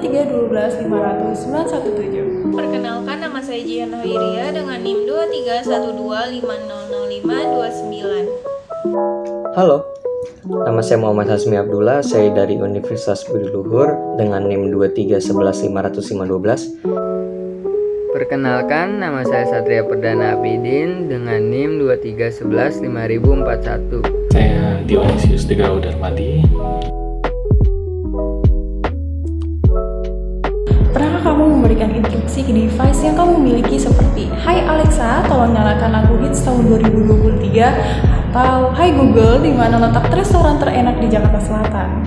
2312517. Perkenalkan, nama saya Jihan Hoiria dengan NIM 2312500529. Halo, nama saya Muhammad Hasmi Abdullah, saya dari Universitas Budi Luhur dengan NIM 231150512. Perkenalkan, nama saya Satria Perdana Abidin dengan NIM 23115041. Saya Dionisius Tegrau Darmadi. Pernahkah kamu memberikan instruksi ke device yang kamu miliki seperti "Hai Alexa, tolong nyalakan lagu hits tahun 2023" atau "Hai Google, di mana letak restoran terenak di Jakarta Selatan?"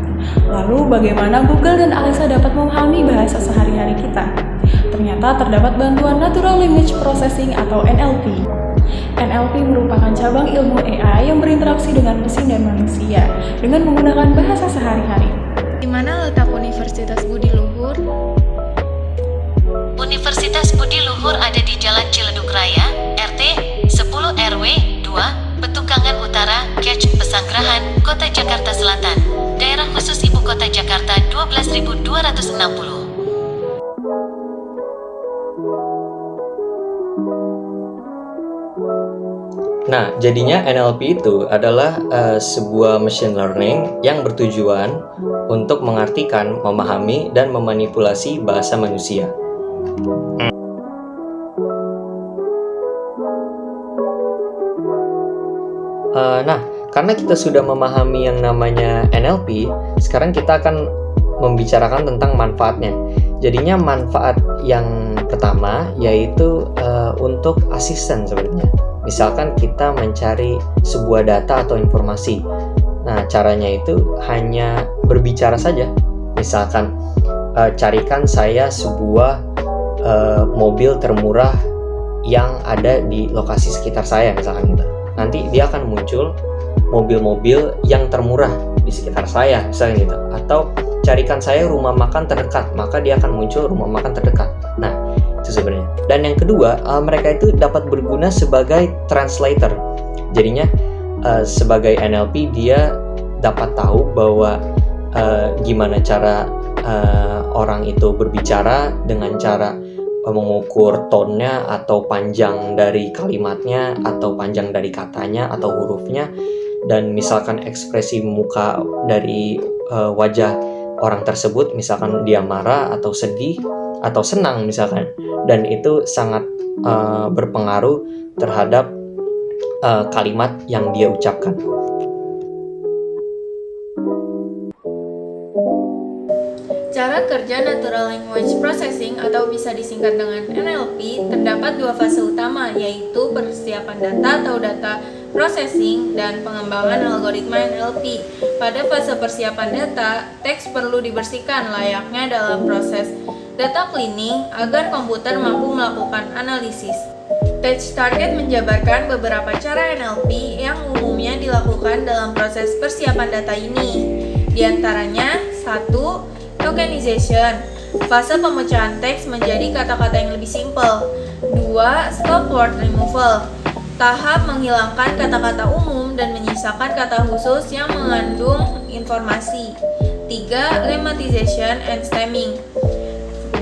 Lalu bagaimana Google dan Alexa dapat memahami bahasa sehari-hari kita? Ternyata terdapat bantuan Natural Language Processing atau NLP. NLP merupakan cabang ilmu AI yang berinteraksi dengan mesin dan manusia dengan menggunakan bahasa sehari-hari. Di mana letak Universitas Budi Luhur? Universitas Budi Luhur ada di Jalan Ciledug Raya, RT 10 RW 2, Petukangan Utara, Catch, Pesanggerahan, Kota Jakarta Selatan. Daerah khusus Ibu Kota Jakarta 12.260. Nah, jadinya NLP itu adalah sebuah machine learning yang bertujuan untuk mengartikan, memahami, dan memanipulasi bahasa manusia. Nah, karena kita sudah memahami yang namanya NLP, sekarang kita akan membicarakan tentang manfaatnya. Jadinya manfaat yang pertama yaitu untuk asisten sebenarnya. Misalkan kita mencari sebuah data atau informasi. Nah, caranya itu hanya berbicara saja. Misalkan carikan saya sebuah mobil termurah yang ada di lokasi sekitar saya misalkan gitu. Nanti dia akan muncul mobil-mobil yang termurah di sekitar saya misalnya gitu. Atau carikan saya rumah makan terdekat, maka dia akan muncul rumah makan terdekat. Nah, itu sebenarnya. Dan yang kedua, mereka itu dapat berguna sebagai translator. Jadinya sebagai NLP dia dapat tahu bahwa gimana cara orang itu berbicara dengan cara mengukur tone-nya atau panjang dari kalimatnya atau panjang dari katanya atau hurufnya, dan misalkan ekspresi muka dari wajah orang tersebut, misalkan dia marah atau sedih atau senang misalkan, dan itu sangat berpengaruh terhadap kalimat yang dia ucapkan. Cara kerja Natural Language Processing atau bisa disingkat dengan NLP terdapat dua fase utama, yaitu persiapan data atau data processing dan pengembangan algoritma NLP. Pada fase persiapan data, teks perlu dibersihkan layaknya dalam proses data cleaning agar komputer mampu melakukan analisis. Page Target menjabarkan beberapa cara NLP yang umumnya dilakukan dalam proses persiapan data ini. Di antaranya, 1. Tokenization, fase pemecahan teks menjadi kata-kata yang lebih simpel. 2. Stop word removal, tahap menghilangkan kata-kata umum dan menyisakan kata khusus yang mengandung informasi. 3. Lemmatization and stemming,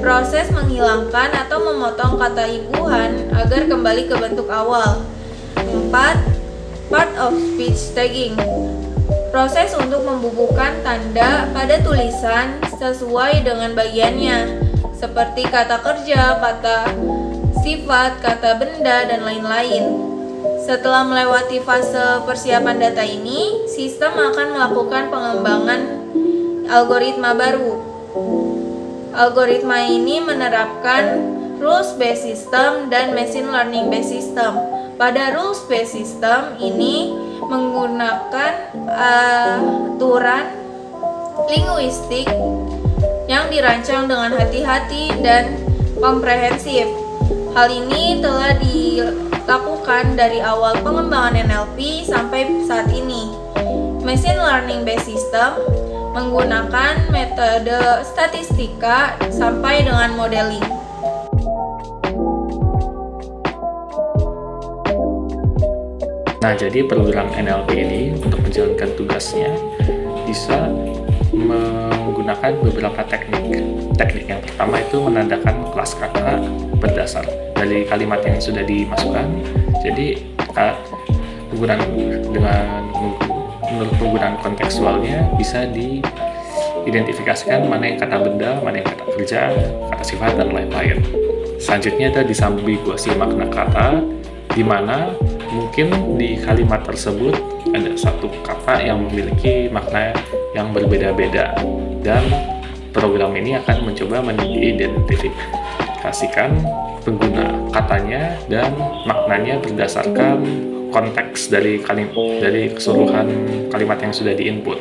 proses menghilangkan atau memotong kata ibuhan agar kembali ke bentuk awal. 4. Part of speech tagging, proses untuk membubuhkan tanda pada tulisan sesuai dengan bagiannya, seperti kata kerja, kata sifat, kata benda, dan lain-lain. Setelah melewati fase persiapan data ini, sistem akan melakukan pengembangan algoritma baru. Algoritma ini menerapkan rules-based system dan machine learning-based system. Pada rules-based system ini menggunakan aturan linguistik yang dirancang dengan hati-hati dan komprehensif. Hal ini telah dilakukan dari awal pengembangan NLP sampai saat ini. Machine learning based system menggunakan metode statistika sampai dengan modeling. Nah, jadi program NLP ini untuk menjalankan tugasnya bisa menggunakan beberapa teknik. Teknik yang pertama itu menandakan kelas kata berdasar dari kalimat yang sudah dimasukkan. Jadi menurut penggunaan kontekstualnya bisa diidentifikasikan mana yang kata benda, mana yang kata kerja, kata sifat, dan lain-lain. Selanjutnya ada disambiguasi makna kata, di mana mungkin di kalimat tersebut ada satu kata yang memiliki makna yang berbeda-beda, dan program ini akan mencoba mengidentifikasikan pengguna katanya dan maknanya berdasarkan konteks dari keseluruhan kalimat yang sudah diinput.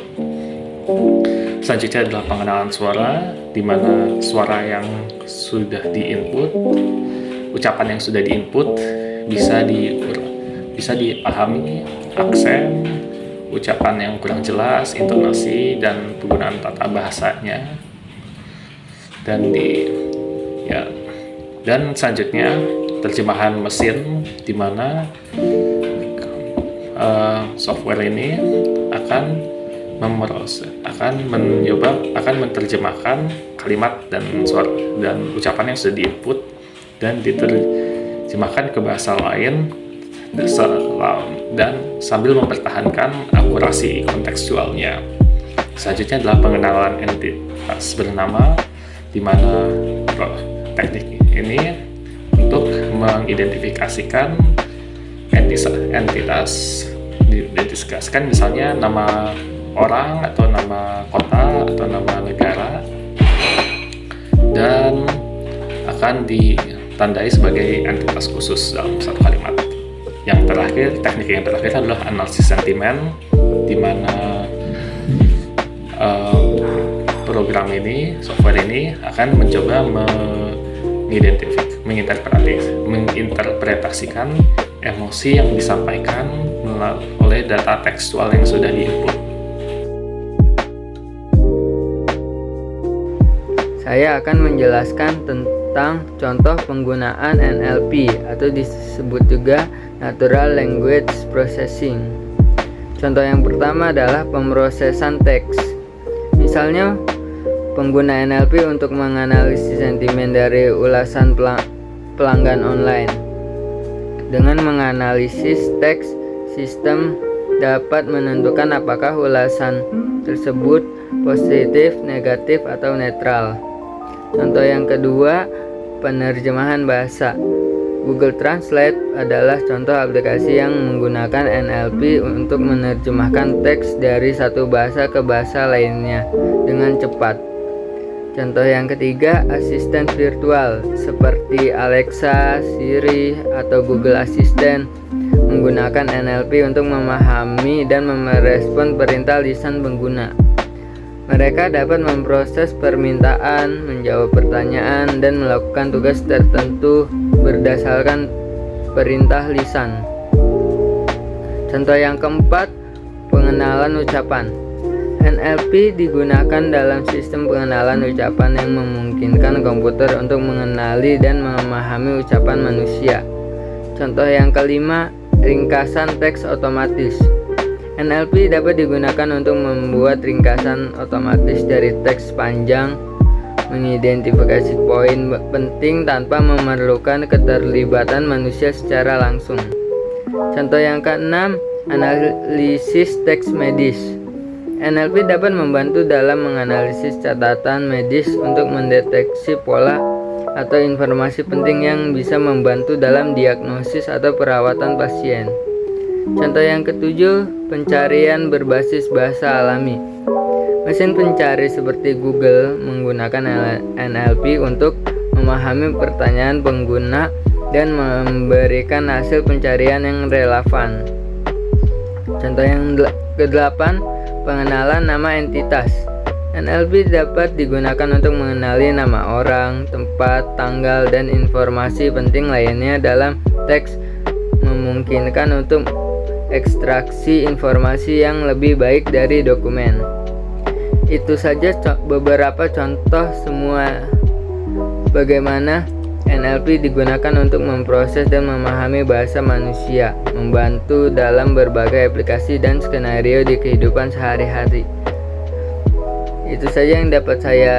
Selanjutnya adalah pengenalan suara, di mana suara yang sudah diinput, ucapan yang sudah diinput bisa dipahami, aksen, ucapan yang kurang jelas, intonasi, dan penggunaan tata bahasanya. Dan selanjutnya terjemahan mesin, di mana software ini akan menerjemahkan kalimat dan suara dan ucapan yang sudah diinput dan diterjemahkan ke bahasa lain, dan sambil mempertahankan akurasi kontekstualnya. Selanjutnya adalah pengenalan entitas bernama, di mana teknik ini untuk mengidentifikasikan entitas diidentifikasikan, misalnya nama orang atau nama kota atau nama negara, dan akan ditandai sebagai entitas khusus dalam satu kalimat. Teknik yang terakhir adalah analisis sentimen, di mana program ini, software ini akan mencoba menginterpretasikan emosi yang disampaikan oleh data tekstual yang sudah diinput. Saya akan menjelaskan tentang contoh penggunaan NLP atau disebut juga Natural Language Processing. Contoh yang pertama adalah pemrosesan teks. Misalnya, pengguna NLP untuk menganalisis sentimen dari ulasan pelanggan online. Dengan menganalisis teks, sistem dapat menentukan apakah ulasan tersebut positif, negatif, atau netral. Contoh yang kedua, penerjemahan bahasa. Google Translate adalah contoh aplikasi yang menggunakan NLP untuk menerjemahkan teks dari satu bahasa ke bahasa lainnya dengan cepat. Contoh yang ketiga, asisten virtual seperti Alexa, Siri, atau Google Assistant menggunakan NLP untuk memahami dan merespon perintah lisan pengguna. Mereka dapat memproses permintaan, menjawab pertanyaan, dan melakukan tugas tertentu berdasarkan perintah lisan. Contoh yang keempat, pengenalan ucapan. NLP digunakan dalam sistem pengenalan ucapan yang memungkinkan komputer untuk mengenali dan memahami ucapan manusia. Contoh yang kelima, ringkasan teks otomatis. NLP dapat digunakan untuk membuat ringkasan otomatis dari teks panjang, mengidentifikasi poin penting tanpa memerlukan keterlibatan manusia secara langsung. Contoh yang keenam, analisis teks medis. NLP dapat membantu dalam menganalisis catatan medis untuk mendeteksi pola atau informasi penting yang bisa membantu dalam diagnosis atau perawatan pasien. Contoh yang ketujuh, pencarian berbasis bahasa alami. Mesin pencari seperti Google menggunakan NLP untuk memahami pertanyaan pengguna dan memberikan hasil pencarian yang relevan. Contoh yang ke-8, pengenalan nama entitas. NLP dapat digunakan untuk mengenali nama orang, tempat, tanggal, dan informasi penting lainnya dalam teks, memungkinkan untuk ekstraksi informasi yang lebih baik dari dokumen. Itu saja beberapa contoh semua bagaimana NLP digunakan untuk memproses dan memahami bahasa manusia, membantu dalam berbagai aplikasi dan skenario di kehidupan sehari-hari. Itu saja yang dapat saya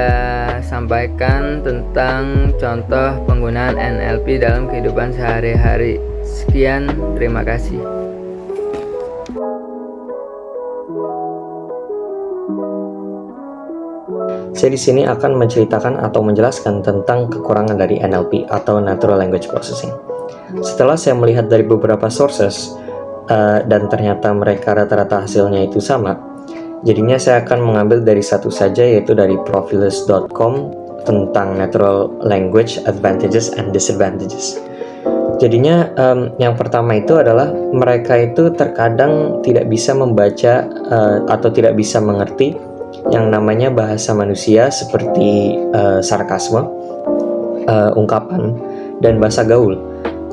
sampaikan tentang contoh penggunaan NLP dalam kehidupan sehari-hari. Sekian, terima kasih. Saya di sini akan menceritakan atau menjelaskan tentang kekurangan dari NLP atau Natural Language Processing. Setelah saya melihat dari beberapa sources dan ternyata mereka rata-rata hasilnya itu sama, jadinya saya akan mengambil dari satu saja, yaitu dari Profilus.com tentang Natural Language Advantages and Disadvantages. Jadinya yang pertama itu adalah mereka itu terkadang tidak bisa membaca atau tidak bisa mengerti yang namanya bahasa manusia seperti sarkasme, ungkapan, dan bahasa gaul.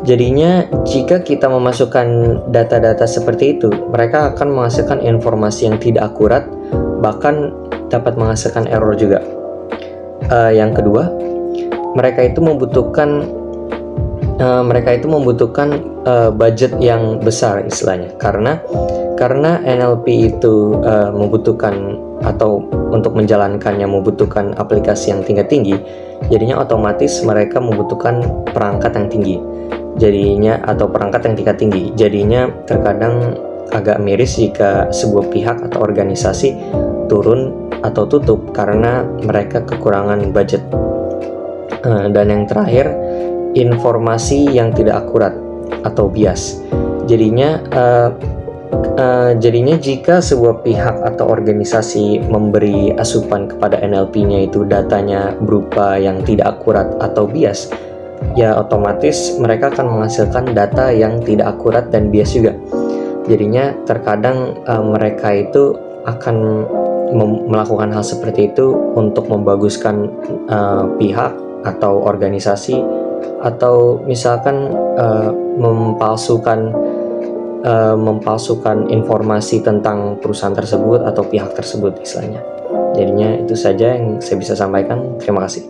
Jadinya jika kita memasukkan data-data seperti itu, mereka akan menghasilkan informasi yang tidak akurat, bahkan dapat menghasilkan error juga. Yang kedua, mereka itu membutuhkan budget yang besar istilahnya, karena NLP itu membutuhkan atau untuk menjalankannya membutuhkan aplikasi yang tingkat tinggi, jadinya otomatis mereka membutuhkan perangkat yang tinggi. Jadinya atau perangkat yang tingkat tinggi. Jadinya terkadang agak miris jika sebuah pihak atau organisasi turun atau tutup karena mereka kekurangan budget. Dan yang terakhir, informasi yang tidak akurat atau bias. Jadinya jika sebuah pihak atau organisasi memberi asupan kepada NLP-nya itu datanya berupa yang tidak akurat atau bias, ya otomatis mereka akan menghasilkan data yang tidak akurat dan bias juga. Jadinya terkadang mereka itu akan melakukan hal seperti itu untuk membaguskan pihak atau organisasi, atau misalkan mempalsukan informasi tentang perusahaan tersebut atau pihak tersebut istilahnya. Jadinya itu saja yang saya bisa sampaikan. Terima kasih.